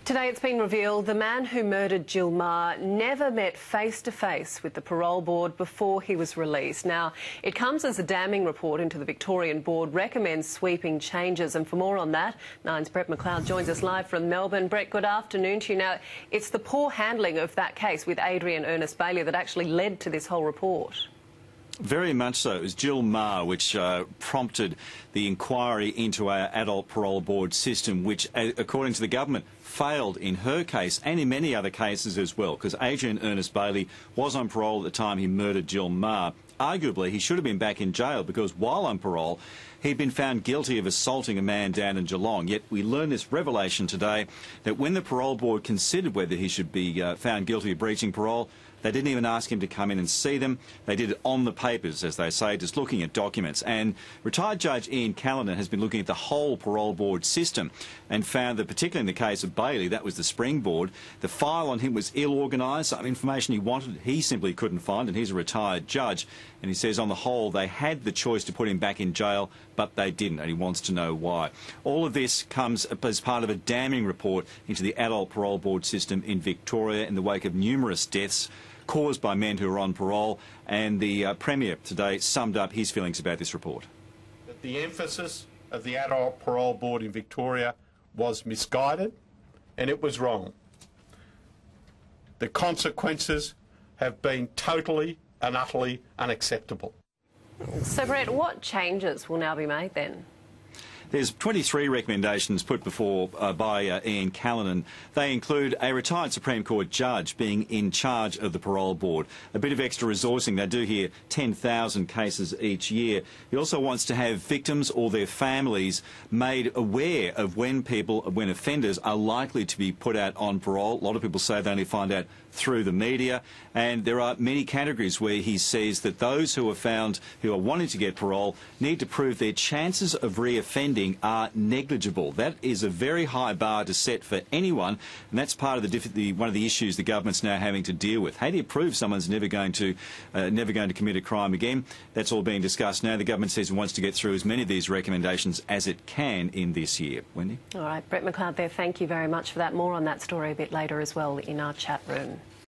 Today it's been revealed the man who murdered Jill Meagher never met face-to-face with the parole board before he was released. Now, it comes as a damning report into the Victorian Board recommends sweeping changes. And for more on that, Nine's Brett McLeod joins us live from Melbourne. Brett, good afternoon to you. Now, it's the poor handling of that case with Adrian Bayley that actually led to this whole report. Very much so. It was Jill Meagher which prompted the inquiry into our adult parole board system, which, according to the government, failed in her case and in many other cases as well, because Adrian Bayley was on parole at the time he murdered Jill Meagher. Arguably, he should have been back in jail because while on parole, he'd been found guilty of assaulting a man down in Geelong. Yet we learn this revelation today that when the parole board considered whether he should be found guilty of breaching parole, they didn't even ask him to come in and see them. They did it on the papers, as they say, just looking at documents. And retired Judge Ian Callanan has been looking at the whole parole board system and found that, particularly in the case of Bayley, that was the springboard, the file on him was ill-organised. Some information he wanted, he simply couldn't find, and he's a retired judge. And he says, on the whole, they had the choice to put him back in jail, but they didn't, and he wants to know why. All of this comes as part of a damning report into the adult parole board system in Victoria in the wake of numerous deaths caused by men who are on parole, and the Premier today summed up his feelings about this report. The emphasis of the Adult Parole Board in Victoria was misguided and it was wrong. The consequences have been totally and utterly unacceptable. So, Brett, what changes will now be made then? There's 23 recommendations put before by Ian Callanan. They include a retired Supreme Court judge being in charge of the parole board, a bit of extra resourcing. They do hear 10,000 cases each year. He also wants to have victims or their families made aware of when offenders are likely to be put out on parole. A lot of people say they only find out through the media, and there are many categories where he says that those who are found who are wanting to get parole need to prove their chances of reoffending are negligible. That is a very high bar to set for anyone, and that's part of one of the issues the government's now having to deal with. How do you prove someone's never going to commit a crime again? That's all being discussed now. The government says it wants to get through as many of these recommendations as it can in this year. Wendy? All right, Brett McLeod there, thank you very much for that. More on that story a bit later as well in our chat room.